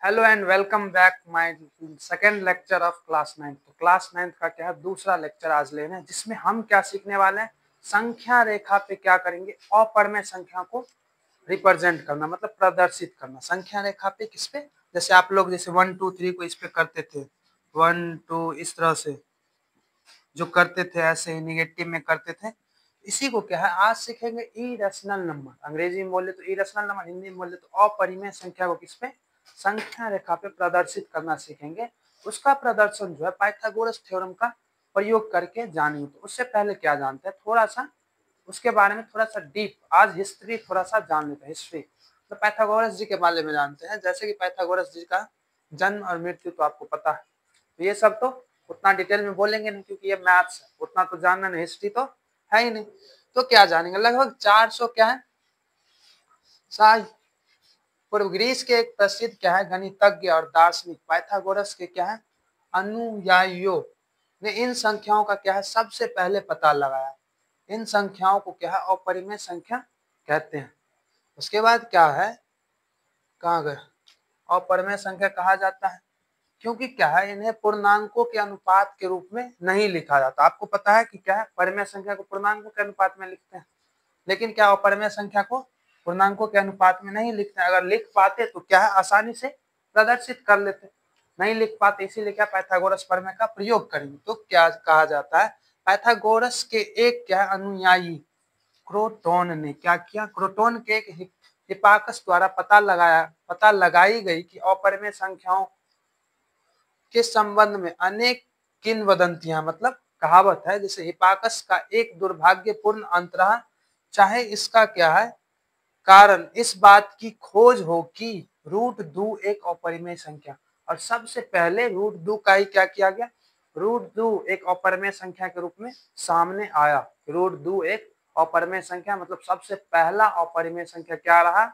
Hello and welcome back my second lecture of class 9। तो class 9 का क्या है, दूसरा लेक्चर आज लेना है, जिसमें हम क्या सीखने वाले हैं। संख्या रेखा पे क्या करेंगे, अपरिमेय संख्या को रिप्रेजेंट करना, मतलब प्रदर्शित करना। संख्या रेखा पे किस पे, जैसे आप लोग जैसे 1 2 3 को इस पे करते थे, 1 2 इस तरह से जो करते थे, ऐसे ही निगेटिव में करते थे। इसी को क्या है आज सीखेंगे, इरेशनल नंबर। अंग्रेजी में बोले तो इरेशनल नंबर, हिंदी में बोले तो अपरिमेय संख्या को किस पे, संख्या रेखा पे प्रदर्शित करना सीखेंगे। उसका प्रदर्शन जो है पाइथागोरस थ्योरम का प्रयोग करके जानेंगे। तो उससे पहले क्या जानते हैं, थोड़ा सा उसके बारे में थोड़ा सा डीप आज हिस्ट्री थोड़ा सा जान लेते हैं। हिस्ट्री तो पाइथागोरस जी के बारे में जानते हैं। जैसे कि पाइथागोरस जी का जन्म और मृत्यु तो आपको पता है, तो ये सब तो उतना डिटेल में बोलेंगे नहीं, क्योंकि ये मैथ्स है, उतना तो जानना नहीं, हिस्ट्री तो है ही नहीं। तो क्या जानेंगे, लगभग 400 क्या है साल पूर्व ग्रीस के एक प्रसिद्ध क्या है गणितज्ञ और दार्शनिक पाइथागोरस के क्या है अनुयायियों ने इन संख्याओं का क्या है सबसे पहले पता लगाया। इन संख्याओं को क्या है अपरिमेय संख्या कहते हैं। उसके बाद क्या है, कहाँ गए, अपरिमेय संख्या कहा जाता है क्योंकि क्या है इन्हें पूर्णांकों के अनुपात के रूप में नहीं लिखा जाता। आपको पता है कि क्या है, परिमेय संख्या को पूर्णांकों के अनुपात में लिखते हैं, लेकिन क्या अपरिमेय संख्या को पूर्णांकों के अनुपात में नहीं लिखते। अगर लिख पाते तो क्या है आसानी से प्रदर्शित कर लेते, नहीं लिख पाते, इसीलिए क्या पाइथागोरस प्रमेय का प्रयोग करेंगे। तो क्या कहा जाता है, पाइथागोरस के एक क्या अनुयायी क्रोटोन ने क्या किया, क्रोटोन के एक हिपाकस द्वारा पता लगाई गई कि अपरिमेय संख्याओं के संबंध में अनेक किंवदंतियां, मतलब कहावत है, जैसे हिपाकस का एक दुर्भाग्यपूर्ण अंतराह, चाहे इसका क्या है कारण इस बात की खोज हो कि रूट 2 एक अपरिमेय संख्या। और सबसे पहले रूट 2 का ही क्या किया गया, रूट 2 एक अपरिमेय संख्या के रूप में सामने आया। रूट 2 एक अपरिमेय संख्या, मतलब सबसे पहला अपरिमेय संख्या क्या रहा,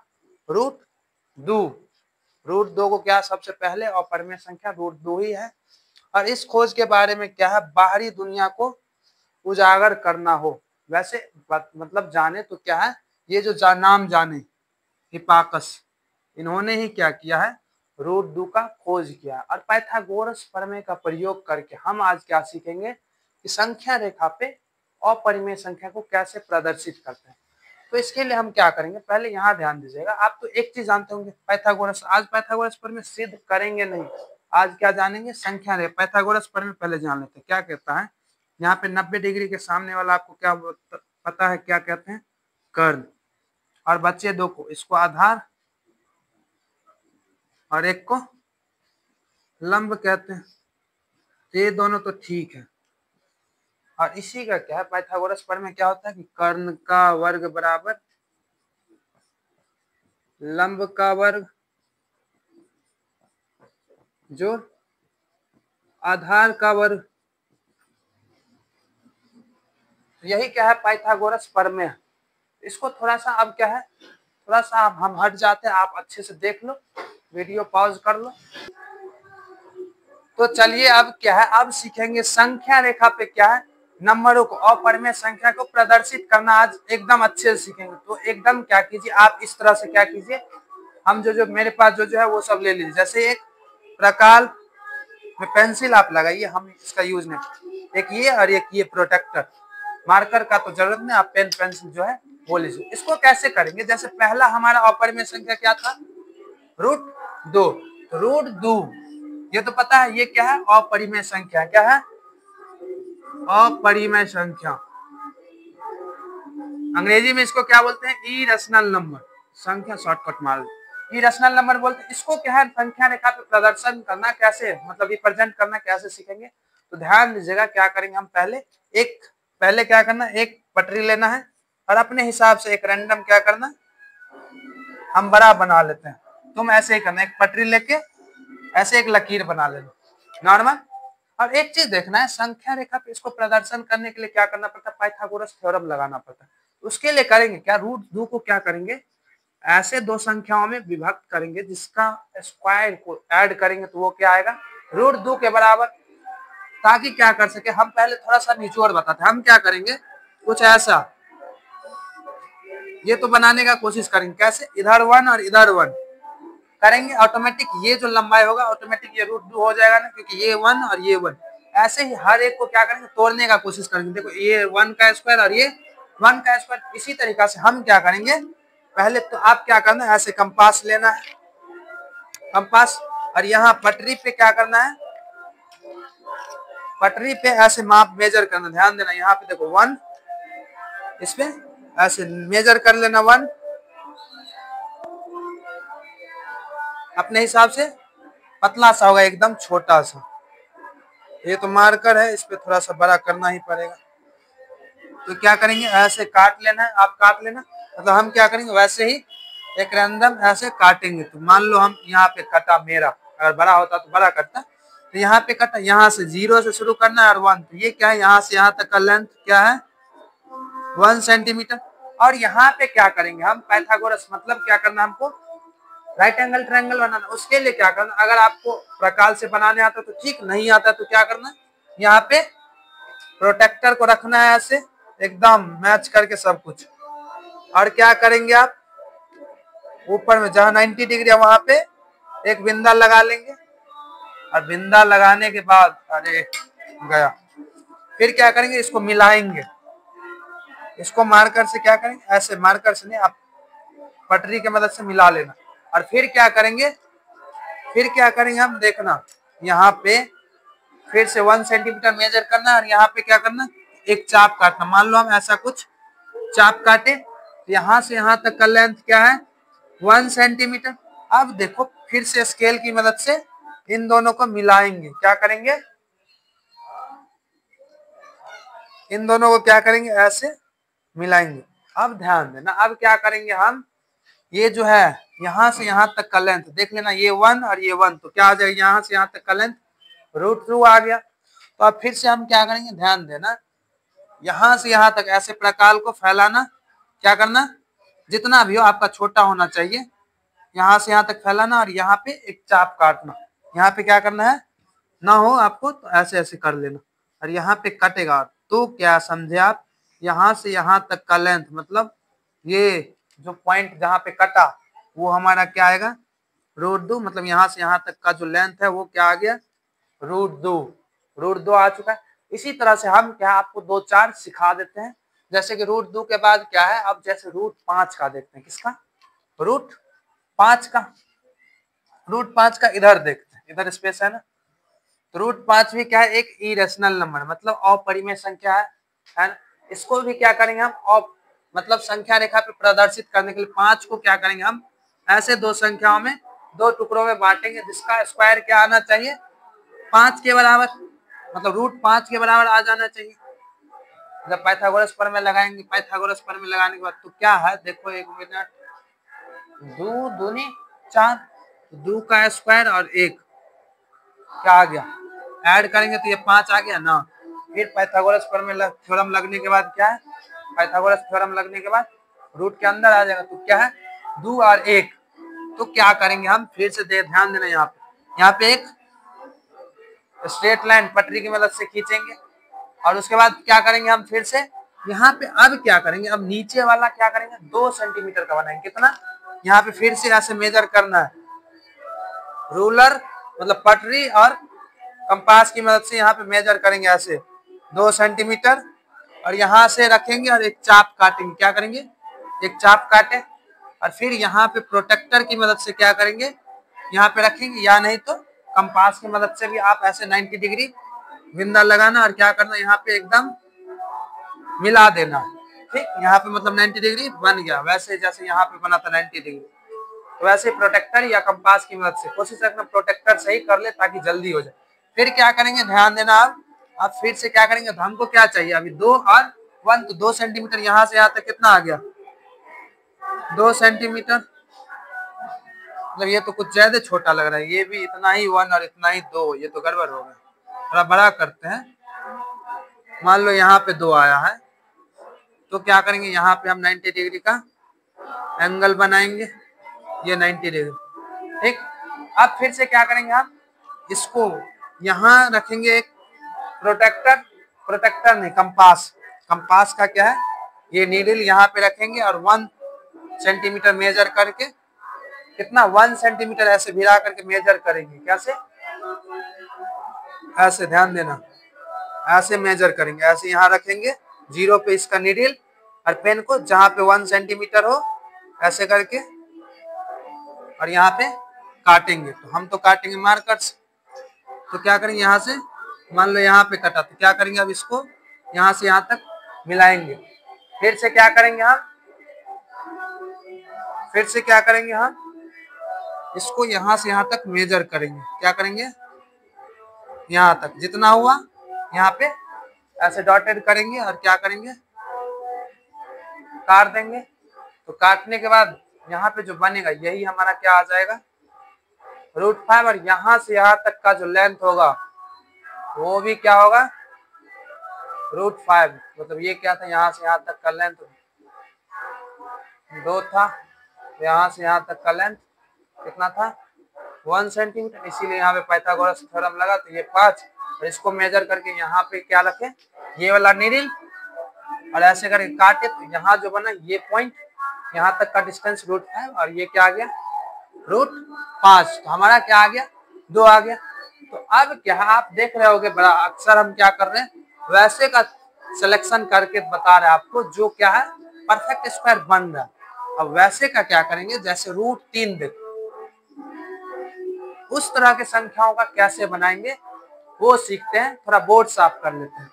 रूट 2। रूट 2 को क्या सबसे पहले अपरिमेय संख्या रूट 2 ही है। और इस खोज के बारे में क्या है, बाहरी दुनिया को उजागर करना हो, वैसे मतलब जाने तो क्या है, ये जो नाम जाने हिपाकस, इन्होंने ही क्या किया है, रूट 2 का खोज किया। और पाइथागोरस प्रमेय का प्रयोग करके हम आज क्या सीखेंगे कि संख्या रेखा पे अपरिमेय संख्या को कैसे प्रदर्शित करते हैं। तो इसके लिए हम क्या करेंगे, पहले यहाँ ध्यान दीजिएगा। आप तो एक चीज जानते होंगे पाइथागोरस, आज पाइथागोरस प्रमेय सिद्ध करेंगे नहीं, आज क्या जानेंगे, संख्या रेखा। पाइथागोरस प्रमेय पहले जान लेते हैं क्या कहता है। यहाँ पे 90 डिग्री के सामने वाला आपको क्या पता है, क्या कहते हैं, कर्ण। और बच्चे दो को, इसको आधार और एक को लंब कहते हैं। तो ये दोनों तो ठीक है। और इसी का क्या है, पाइथागोरस प्रमेय क्या होता है कि कर्ण का वर्ग बराबर लंब का वर्ग जो आधार का वर्ग। यही क्या है पाइथागोरस प्रमेय। इसको थोड़ा सा अब क्या है, थोड़ा सा हम हट जाते हैं, आप अच्छे से देख लो, वीडियो पॉज कर लो। तो चलिए अब क्या है, अब सीखेंगे संख्या रेखा पे क्या है नंबरों को, अपरिमेय संख्या को प्रदर्शित करना आज एकदम अच्छे से सीखेंगे। तो एकदम क्या कीजिए, आप इस तरह से क्या कीजिए, हम जो मेरे पास जो है वो सब ले लीजिए। जैसे एक प्रकार में पेंसिल आप लगाइए, हम इसका यूज नहीं, एक ये और एक ये प्रोटेक्टर, मार्कर का तो जरूरत नहीं, आप पेन पेंसिल जो है वो लीजिए। इसको कैसे करेंगे, जैसे पहला हमारा अपरिमेय संख्या क्या था, रूट 2। रूट 2 ये तो पता है, ये क्या है अपरिमेय संख्या, क्या है अपरिमेय संख्या। अंग्रेजी में इसको क्या बोलते हैं, इरेशनल नंबर। संख्या शॉर्टकट मार, इरेशनल नंबर बोलते हैं इसको। क्या है संख्या रेखा पे प्रदर्शन करना कैसे, मतलब रिप्रेजेंट करना कैसे सीखेंगे। तो ध्यान दीजिएगा क्या करेंगे हम, पहले क्या करना, एक पटरी लेना है और अपने हिसाब से एक रैंडम क्या करना, हम बड़ा बना लेते हैं। तुम ऐसे ही करना, एक पटरी लेके ऐसे एक लकीर बना लेना नॉर्मल। और एक चीज देखना है, संख्या रेखा पे इसको प्रदर्शन करने के लिए क्या करना पड़ता है, पाइथागोरस थ्योरम लगाना पड़ता है। उसके लिए करेंगे क्या, रूट 2 को क्या करेंगे, ऐसे दो संख्याओं में विभक्त करेंगे जिसका स्क्वायर को ऐड करेंगे तो वो क्या आएगा, रूट 2 के बराबर। ताकि क्या कर सके, हम पहले थोड़ा सा निचोड़ बताते हैं। हम क्या करेंगे, कुछ ऐसा ये तो बनाने का कोशिश करेंगे, कैसे, इधर 1 और इधर 1 करेंगे ऑटोमेटिक ये जो लंबाई होगा ऑटोमेटिक ये √2 हो जाएगा ना, क्योंकि ये 1 और ये 1। ऐसे ही हर एक को क्या करेंगे तोड़ने का कोशिश करेंगे। देखो ये 1 का स्क्वायर और ये 1 का स्क्वायर। इसी तरीका से हम क्या करेंगे, पहले तो आप क्या करना है, ऐसे कंपास लेना है, कंपास, और यहाँ पटरी पे क्या करना है, पटरी पे ऐसे माप मेजर करना। ध्यान देना यहाँ पे देखो 1, इस पे ऐसे मेजर कर लेना 1 अपने हिसाब से। पतला सा होगा एकदम छोटा सा, ये तो मार्कर है, इस पे थोड़ा सा बड़ा करना ही पड़ेगा। तो क्या करेंगे, ऐसे काट लेना है, आप काट लेना, मतलब हम क्या करेंगे वैसे ही एक रैंडम ऐसे काटेंगे। तो मान लो हम यहाँ पे कटा, मेरा अगर बड़ा होता तो बड़ा कटता, तो यहाँ पे कटा, यहाँ से 0 से शुरू करना है और 1। तो ये क्या है, यहाँ से यहाँ तक का लेंथ क्या है 1 सेंटीमीटर। और यहाँ पे क्या करेंगे हम, पाइथागोरस, मतलब क्या करना हमको, राइट एंगल ट्रायंगल बनाना। उसके लिए क्या करना, अगर आपको प्रकार से बनाने आता तो ठीक, नहीं आता तो क्या करना, यहाँ पे प्रोटेक्टर को रखना है ऐसे एकदम मैच करके सब कुछ। और क्या करेंगे आप, ऊपर में जहां 90 डिग्री है वहां पे एक बिंदा लगा लेंगे। और बिंदा लगाने के बाद, अरे गया, फिर क्या करेंगे, इसको मिलाएंगे। इसको मार्कर से क्या करेंगे, ऐसे मार्कर से नहीं, आप पटरी की मदद से मिला लेना। और फिर क्या करेंगे, फिर क्या करेंगे हम, देखना यहाँ पे फिर से 1 सेंटीमीटर मेजर करना और यहाँ पे क्या करना, एक चाप काटना। मान लो हम ऐसा कुछ चाप काटे, यहाँ से यहाँ तक का लेंथ क्या है 1 सेंटीमीटर। अब देखो फिर से स्केल की मदद से इन दोनों को मिलाएंगे। क्या करेंगे, इन दोनों को क्या करेंगे, ऐसे मिलाएंगे। अब ध्यान देना, अब क्या करेंगे हम, ये जो है यहाँ से यहाँ तक का लेंथ देख लेना, ये 1 और ये 1, तो क्या आ जाएगा, यहाँ से यहाँ तक का लेंथ √2 आ गया। तो अब फिर से हम क्या करेंगे, ध्यान देना, यहाँ से यहाँ तक ऐसे प्रकार को फैलाना। क्या करना, जितना भी हो आपका छोटा होना चाहिए, यहाँ से यहाँ तक फैलाना और यहाँ पे एक चाप काटना। यहाँ पे क्या करना है, ना हो आपको तो ऐसे ऐसे कर लेना और यहाँ पे कटेगा। तो क्या समझे आप, यहाँ से यहाँ तक का लेंथ, मतलब ये जो पॉइंट जहाँ पे कटा वो हमारा क्या आएगा √2, मतलब यहाँ से यहाँ तक का जो लेंथ है वो क्या आ गया √2 आ चुका है। इसी तरह से हम क्या आपको 2-4 सिखा देते हैं, जैसे कि √2 के बाद क्या है, अब जैसे √5 का देखते हैं, किसका, √5 का, √5 का इधर देखते हैं, इधर स्पेस है ना। तो √5 भी क्या है, एक इरेशनल नंबर, मतलब अपरिमेय संख्या है ना। इसको भी क्या करेंगे हम, मतलब संख्या रेखा पे प्रदर्शित करने के लिए 5 को क्या करेंगे हम, ऐसे दो संख्याओं में, दो टुकड़ों में बांटेंगे, जिसका स्क्वायर क्या आना चाहिए 5 के बराबर, मतलब √5 के बराबर आ जाना चाहिए। जब पाइथागोरस प्रमेय लगाएंगे, पाइथागोरस प्रमेय लगाने के बाद तो क्या है, देखो 1 मिनट, 2 दूनी 4, 2 का स्क्वायर और 1 क्या आ गया, ऐड करेंगे तो ये 5 आ गया ना। फिर पाइथागोरस प्रमेय थ्योरम लगने के बाद क्या है, पाइथागोरस थ्योरम लगने के बाद रूट के अंदर आ जाएगा, तो क्या है 2 और 1। तो क्या करेंगे हम, फिर से ध्यान देना, यहाँ पे एक स्ट्रेट लाइन पटरी की मदद से खींचेंगे। और उसके बाद क्या करेंगे हम, फिर से यहाँ पे अब क्या करेंगे, अब नीचे वाला क्या करेंगे 2 सेंटीमीटर का बनाएंगे। कितना, यहाँ पे फिर से ऐसे मेजर करना है, रूलर मतलब पटरी और कंपास की मदद से यहाँ पे मेजर करेंगे ऐसे 2 सेंटीमीटर, और यहाँ से रखेंगे और एक चाप काटेंगे। क्या करेंगे, एक चाप काटे, और फिर यहाँ पे प्रोटेक्टर की मदद से क्या करेंगे, यहाँ पे रखेंगे, या नहीं तो कंपास की मदद से भी आप ऐसे 90 डिग्री बिंदा लगाना और क्या करना, यहाँ पे एकदम मिला देना। ठीक, यहाँ पे मतलब 90 डिग्री बन गया, वैसे जैसे यहाँ पे बना था 90 डिग्री। तो वैसे प्रोटेक्टर या कंपास की मदद से कोशिश रखना प्रोटेक्टर सही कर ले ताकि जल्दी हो जाए। फिर क्या करेंगे, ध्यान देना, आप फिर से क्या करेंगे, तो हमको क्या चाहिए अभी 2 और 1, तो 2 सेंटीमीटर यहाँ से यहाँ तक कितना आ गया 2 सेंटीमीटर, मतलब ये तो कुछ ज्यादा छोटा लग रहा है, ये भी इतना ही 1 और इतना ही 2, ये तो गड़बड़ हो गया। थोड़ा बड़ा करते हैं, मान लो यहाँ पे 2 आया है, तो क्या करेंगे, यहाँ पे हम 90 डिग्री का एंगल बनाएंगे, ये 90 डिग्री। ठीक, अब फिर से क्या करेंगे, हम इसको यहाँ रखेंगे एक प्रोटेक्टर, प्रोटेक्टर नहीं कंपास, कंपास का क्या है, ये नीडल यहाँ पे रखेंगे और 1 सेंटीमीटर मेजर करके कितना 1 सेंटीमीटर ऐसे भिड़ा करके मेजर करेंगे। कैसे? ऐसे, ध्यान देना, ऐसे मेजर करेंगे, ऐसे यहाँ रखेंगे, जीरो पे इसका नीडल और पेन को जहाँ पे 1 सेंटीमीटर हो ऐसे करके और यहाँ पे काटेंगे। तो हम तो काटेंगे मार्कर से, तो क्या करेंगे यहाँ से, मान लो यहाँ पे कटा, तो क्या करेंगे अब इसको यहाँ से यहाँ तक मिलाएंगे। फिर से क्या करेंगे हम, फिर से क्या करेंगे हम, इसको यहाँ से यहाँ तक मेजर करेंगे। क्या करेंगे, यहाँ तक जितना हुआ यहाँ पे ऐसे डॉटेड करेंगे और क्या करेंगे, काट देंगे। तो काटने के बाद यहाँ पे जो बनेगा यही हमारा क्या आ जाएगा, √5। और यहाँ से यहाँ तक का जो लेंथ होगा वो भी क्या होगा, √5। मतलब ये क्या था, यहाँ से यहाँ तक का लेंथ 2 था, यहाँ से यहाँ तक का लेंथ कितना था, 1 सेंटीमीटर। इसीलिए यहाँ पे पाइथागोरस थ्योरम लगा। तो ये 5 और इसको मेजर करके यहाँ पे क्या रखे, ये वाला नीडल और ऐसे करके काटे। तो यहाँ जो बना ये पॉइंट, यहाँ तक का डिस्टेंस √5 और ये क्या आ गया, √5। तो हमारा क्या आ गया, 2 आ गया। तो अब क्या आप देख रहे होगे, बड़ा अक्सर हम क्या कर रहे हैं, वैसे का सिलेक्शन करके बता रहे हैं आपको जो क्या है परफेक्ट स्क्वायर बन रहा है। अब वैसे का क्या करेंगे, जैसे √3 देखो, उस तरह के संख्याओं का कैसे बनाएंगे वो सीखते हैं। थोड़ा बोर्ड साफ कर लेते हैं।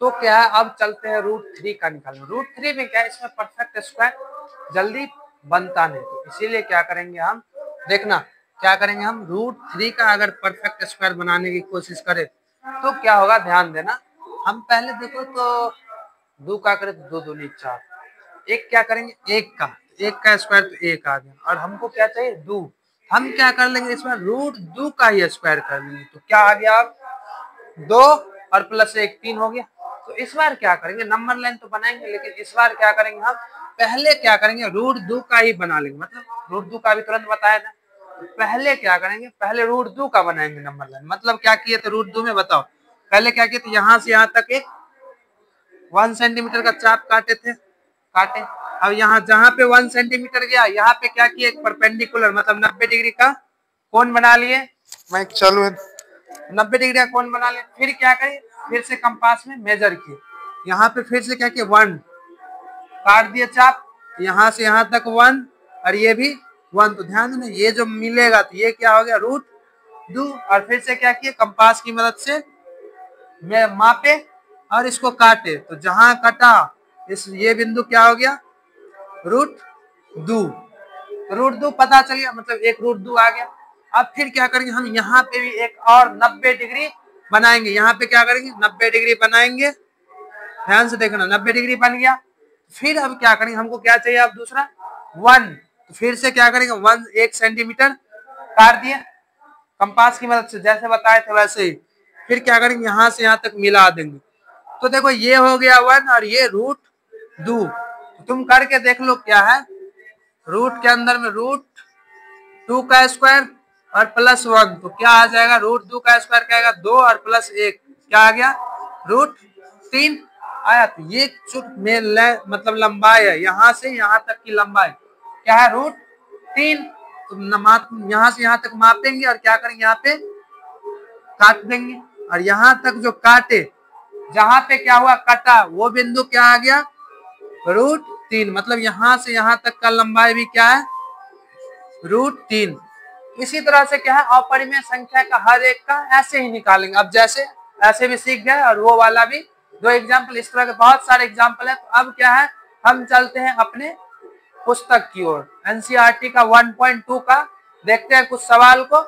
तो क्या है, अब चलते हैं √3 का निकालना। √3 में क्या है, इसमें परफेक्ट स्क्वायर जल्दी बनता नहीं, तो इसीलिए क्या करेंगे हम, देखना क्या करेंगे हम, √3 का अगर परफेक्ट स्क्वायर बनाने की कोशिश करें तो क्या होगा, ध्यान देना। हम पहले देखो तो 2 का करें तो 2 दूनी 4, एक क्या करेंगे, एक का स्क्वायर तो 1 आ गया, और हमको क्या चाहिए 2। हम क्या कर लेंगे, इसमें √2 का ही स्क्वायर कर लेंगे। तो क्या आ गया, अब 2 और प्लस 1 3 हो गया। तो इस बार क्या करेंगे, नंबर लाइन तो बनाएंगे, लेकिन इस बार क्या करेंगे हम, पहले क्या करेंगे, √2 का ही बना लेंगे। मतलब √2 का भी तुरंत बताया ना, तो पहले क्या करेंगे, पहले √2 का बनाएंगे नंबर लाइन। मतलब क्या किए थे √2 में, बताओ पहले क्या किए थे, यहाँ से यहाँ तक एक 1 सेंटीमीटर का चाप काटे थे, काटे। अब यहाँ जहाँ पे 1 सेंटीमीटर गया, यहाँ पे क्या किए, एक परपेंडिकुलर मतलब 90 डिग्री का कोण बना लिए। मैं चलो 90 डिग्री का कोण बना लिए। फिर क्या करें, फिर से कंपास में मेजर किए, यहाँ पे फिर से क्या किए, 1 काट दिए चाप, यहाँ से यहाँ तक 1 और ये भी 1। तो ध्यान देना, ये जो मिलेगा तो ये क्या हो गया, √2। और फिर से क्या किए, कंपास की मदद से मापे और इसको काटे। तो जहां कटा इस ये बिंदु क्या हो गया, √2। √2 पता चल गया, मतलब एक √2 आ गया। अब फिर क्या करेंगे, हम यहाँ पे भी एक और 90 डिग्री बनाएंगे। यहाँ पे क्या करेंगे, 90 डिग्री बनाएंगे। ध्यान से देखना, 90 डिग्री बन गया। फिर अब क्या करेंगे, हमको क्या चाहिए अब दूसरा 1। तो फिर से क्या करेंगे, 1 सेंटीमीटर काट दिए कंपास की मदद से, जैसे बताए थे वैसे ही। फिर क्या करेंगे, यहाँ से यहाँ तक मिला देंगे। तो देखो ये हो गया 1 और ये √2। तुम करके देख लो क्या है, रूट के अंदर में √2 का स्क्वायर और +1, तो क्या आ जाएगा, √2 का स्क्वायर क्या आएगा, 2 और +1 क्या आ गया, √3 आया। तो ये मतलब लंबाई है, यहाँ से यहाँ तक की लंबाई क्या है, √3। तो यहाँ से यहाँ तक मापेंगे और क्या करेंगे, यहाँ पे काट देंगे। और यहाँ तक जो काटे, जहां पे क्या हुआ कटा, वो बिंदु क्या आ गया, √3। मतलब यहाँ से यहाँ तक का लंबाई भी क्या है, √3। इसी तरह से क्या है, अपरिमेय संख्या का हर एक का ऐसे ही निकालेंगे। अब जैसे ऐसे भी सीख गए और वो वाला भी 2 एग्जाम्पल, इस तरह के बहुत सारे एग्जाम्पल है। तो अब क्या है, हम चलते हैं अपने पुस्तक की ओर, एनसीईआरटी का 1.2 का देखते हैं कुछ सवाल को।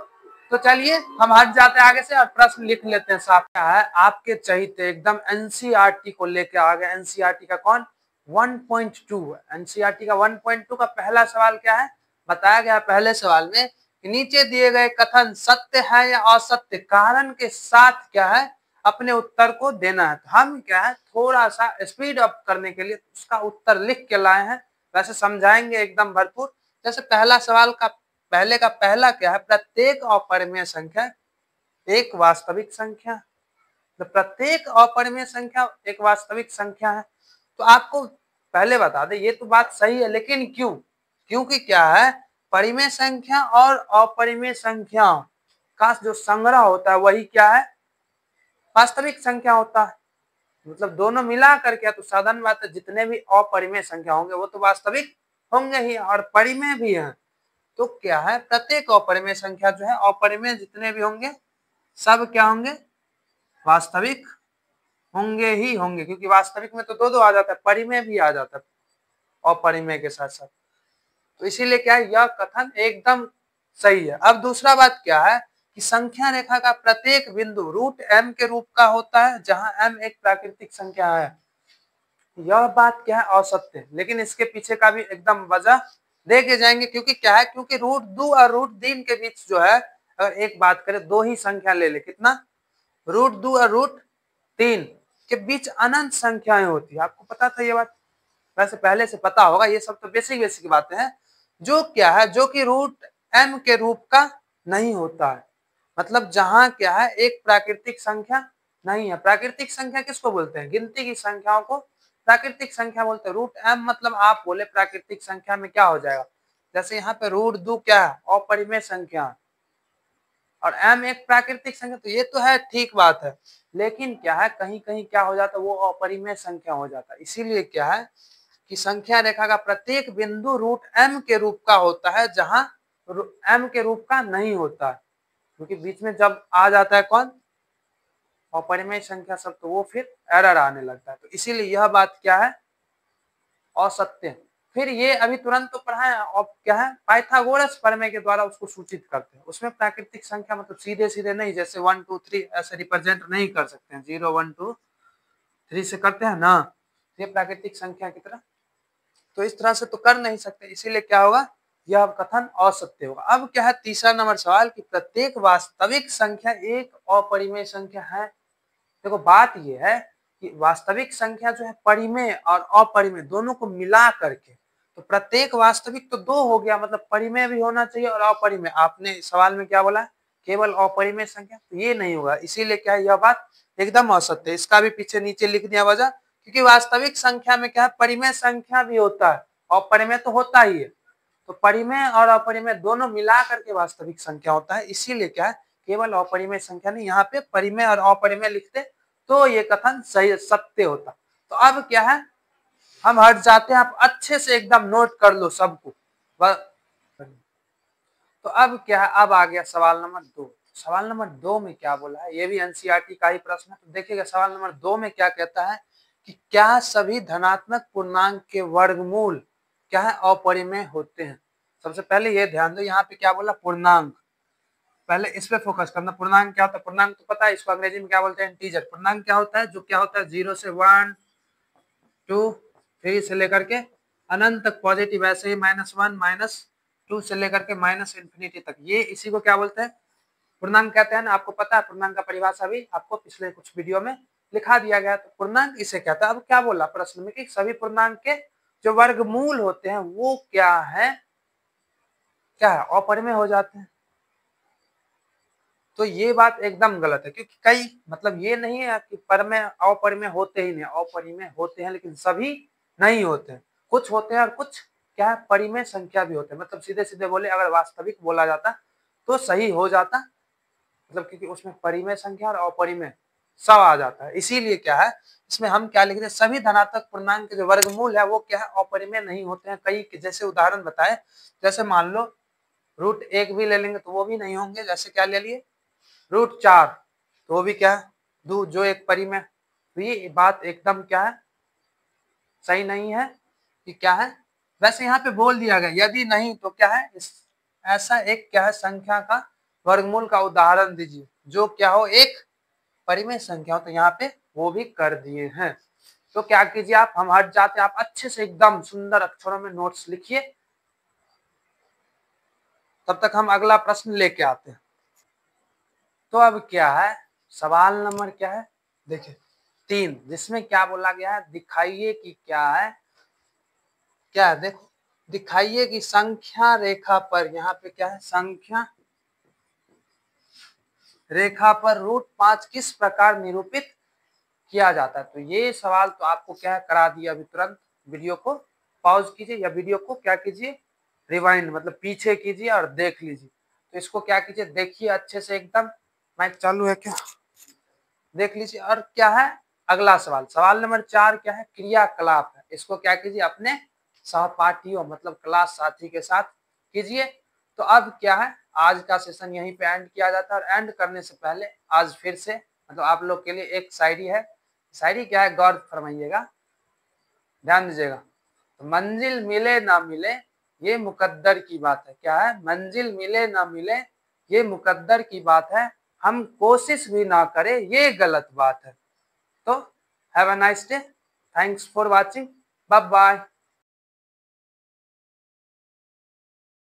तो चलिए हम हट जाते हैं आगे से और प्रश्न लिख लेते हैं। साफ क्या है, आपके चहिते एकदम एनसीईआरटी को लेके आ गए। एनसीईआरटी का कौन, 1.2। एनसीईआरटी का 1.2 का पहला सवाल क्या है, बताया गया पहले सवाल में कि नीचे दिए गए कथन सत्य है या असत्य, कारण के साथ क्या है अपने उत्तर को देना है। तो हम क्या है थोड़ा सा स्पीड अप करने के लिए उसका उत्तर लिख के लाए हैं, वैसे समझाएंगे एकदम भरपूर। जैसे पहला सवाल का पहले का पहला क्या है, प्रत्येक अपरिमेय संख्या एक वास्तविक संख्या। तो प्रत्येक अपरिमेय संख्या एक वास्तविक संख्या है। तो आपको पहले बता दे, ये तो बात सही है, लेकिन क्यों, क्योंकि क्या है, परिमेय संख्या और अपरिमेय संख्या का जो संग्रह होता है वही क्या है, वास्तविक संख्या होता है। मतलब दोनों मिला करके, तो साधारण बात है जितने भी अपरिमेय संख्या होंगे वो तो वास्तविक होंगे ही और परिमेय भी है। तो क्या है, प्रत्येक अपरिमेय संख्या जो है, अपरिमेय जितने भी होंगे सब क्या होंगे, वास्तविक होंगे ही होंगे, क्योंकि वास्तविक में तो दो दो आ जाता है, परिमेय भी आ जाता है अपरिमेय के साथ साथ। तो इसीलिए क्या है, यह कथन एकदम सही है। अब दूसरा बात क्या है कि संख्या रेखा का प्रत्येक बिंदु रूट m के रूप का होता है, जहां m एक प्राकृतिक संख्या है। यह बात क्या है, असत्य है, लेकिन इसके पीछे का भी एकदम वजह दे के जाएंगे। क्योंकि क्या है, क्योंकि रूट 2 और रूट 3 के बीच जो है, अगर एक बात करें, दो ही संख्या ले ले, कितना, रूट 2 और रूट 3 के बीच अनंत संख्याएं होती है। आपको पता था ये बात, वैसे पहले से पता होगा, ये सब तो बेसिक बेसिक बातें हैं। जो क्या है, जो कि रूट m के रूप का नहीं होता है, मतलब जहां क्या है, एक प्राकृतिक संख्या नहीं है। प्राकृतिक संख्या किसको बोलते हैं, गिनती की संख्याओं को प्राकृतिक संख्या बोलते हैं। रूट m मतलब आप बोले प्राकृतिक संख्या में क्या हो जाएगा, जैसे यहाँ पे रूट 2 क्या है, अपरिमेय संख्या, और m एक प्राकृतिक संख्या, तो ये तो है, ठीक बात है। लेकिन क्या है, कहीं कहीं क्या हो जाता है, वो अपरिमेय संख्या हो जाता है। इसीलिए क्या है कि संख्या रेखा का प्रत्येक बिंदु रूट m के रूप का होता है, जहां m के रूप का नहीं होता है। क्योंकि बीच में जब आ जाता है कौन, अपरिमेय संख्या सब, तो वो फिर एरर आने लगता है। तो इसीलिए यह बात क्या है, असत्य। फिर ये अभी तुरंत तो पढ़ा है, और क्या है, पाइथागोरस प्रमेय के द्वारा उसको सूचित करते हैं। उसमें प्राकृतिक संख्या मतलब सीधे सीधे नहीं, जैसे 1 2 3 ऐसे रिप्रेजेंट नहीं कर सकते हैं, 0 1 2 3 से करते हैं ना, ये प्राकृतिक संख्या की तरह, तो इस तरह से तो कर नहीं सकते। इसीलिए क्या होगा, यह कथन असत्य होगा। अब क्या है, तीसरा नंबर सवाल कि प्रत्येक वास्तविक संख्या एक अपरिमेय संख्या है। देखो बात यह है कि वास्तविक संख्या जो है, परिमेय और अपरिमेय दोनों को मिला करके, तो प्रत्येक वास्तविक तो दो हो गया, मतलब परिमेय भी होना चाहिए और अपरिमेय। आपने सवाल में क्या बोला, केवल अपरिमेय संख्या, तो ये नहीं होगा। इसीलिए क्या है, यह बात एकदम असत्य है। इसका भी पीछे नीचे लिख दिया वजह, क्योंकि वास्तविक संख्या में क्या है, परिमेय संख्या भी होता है, अपरिमेय तो होता ही है। तो परिमेय और अपरिमेय दोनों मिला करके वास्तविक संख्या होता है। इसीलिए क्या है, केवल अपरिमेय संख्या नहीं, यहाँ पे परिमेय और अपरिमेय लिखते तो ये कथन सही सत्य होता। तो अब क्या है, हम हट जाते हैं, आप अच्छे से एकदम नोट कर लो सबको। तो अब क्या है, अब आ गया सवाल नंबर 2। सवाल नंबर 2 में क्या बोला है, ये भी एनसीईआरटी का ही प्रश्न है। तो देखिएगा सवाल नंबर 2 में क्या कहता है कि क्या सभी धनात्मक पूर्णांक के वर्गमूल क्या है, अपरिमेय होते हैं। सबसे पहले ये ध्यान दो, यहाँ पे क्या बोला, पूर्णांक, पहले इस पे फोकस करना। पूर्णांक क्या होता है, पूर्णांक तो पता है, इसको अंग्रेजी में क्या बोलते हैं, इंटीजर। पूर्णांक क्या होता है, जो क्या होता है, 0 से 1 2 3 से लेकर के अनंत तक पॉजिटिव, ऐसे ही -1 -2 से लेकर के -इंफिनिटी तक, ये इसी को क्या बोलते हैं, पूर्णांक कहते हैं ना। आपको पता है पूर्णांक का परिभाषा भी आपको पिछले कुछ वीडियो में लिखा दिया गया। तो पूर्णांक इसे कहता है। अब क्या बोला प्रश्न में कि सभी पूर्णांक के जो वर्गमूल होते हैं वो क्या है, क्या है, अपरिमेय हो जाते हैं। तो ये बात एकदम गलत है, क्योंकि कई मतलब ये नहीं है कि परिमेय अपरिमेय होते ही नहीं, अपरिमेय होते हैं लेकिन सभी नहीं होते हैं। कुछ होते हैं और कुछ क्या है, परिमेय संख्या भी होते हैं। मतलब सीधे सीधे बोले, अगर वास्तविक बोला जाता तो सही हो जाता, मतलब क्योंकि उसमें परिमेय संख्या और अपरिमेय सब आ जाता है। इसीलिए क्या है, इसमें हम क्या लिख रहे हैं, सभी धनात्मक पूर्णांक के जो वर्गमूल है वो क्या है, अपरिमेय नहीं होते हैं। कई जैसे उदाहरण बताए, जैसे मान लो √1 भी ले लेंगे तो वो भी नहीं होंगे। जैसे क्या ले लिए, √4, तो वो भी क्या है, दो जो एक परिमेय। तो ये बात एकदम क्या है, सही नहीं है कि क्या है। वैसे यहाँ पे बोल दिया गया, यदि नहीं तो क्या है, इस ऐसा एक क्या है संख्या का वर्गमूल का उदाहरण दीजिए जो क्या हो, एक परिमेय संख्या हो। तो यहाँ पे वो भी कर दिए हैं। तो क्या कीजिए आप, हम हट जाते हैं, आप अच्छे से एकदम सुंदर अक्षरों में नोट्स लिखिए, तब तक हम अगला प्रश्न लेके आते हैं। तो अब क्या है, सवाल नंबर क्या है, देखिए 3, जिसमें क्या बोला गया है, दिखाइए कि क्या है, क्या है, देखो दिखाइए कि संख्या रेखा पर, यहाँ पे क्या है, संख्या रेखा पर √5 किस प्रकार निरूपित किया जाता है। तो ये सवाल तो आपको क्या है, करा दिया अभी तुरंत। वीडियो को पॉज कीजिए या वीडियो को क्या कीजिए, रिवाइंड मतलब पीछे कीजिए और देख लीजिए। तो इसको क्या कीजिए, देखिए अच्छे से एकदम। माइक चालू है क्या? देख लीजिए। और क्या है अगला सवाल, सवाल नंबर 4 क्या है, क्रियाकलाप है। इसको क्या कीजिए, अपने सहपाठियों मतलब क्लास साथी के साथ कीजिए। तो अब क्या है, आज का सेशन यहीं पे एंड किया जाता है। और एंड करने से पहले आज फिर से मतलब आप लोग के लिए एक शायरी है। शायरी क्या है, गौर फरमाइएगा, ध्यान दीजिएगा। तो मंजिल मिले ना मिले ये मुकद्दर की बात है। क्या है, मंजिल मिले ना मिले ये मुकद्दर की बात है, हम कोशिश भी ना करें ये गलत बात है। तो have a nice day, thanks for watching, bye bye.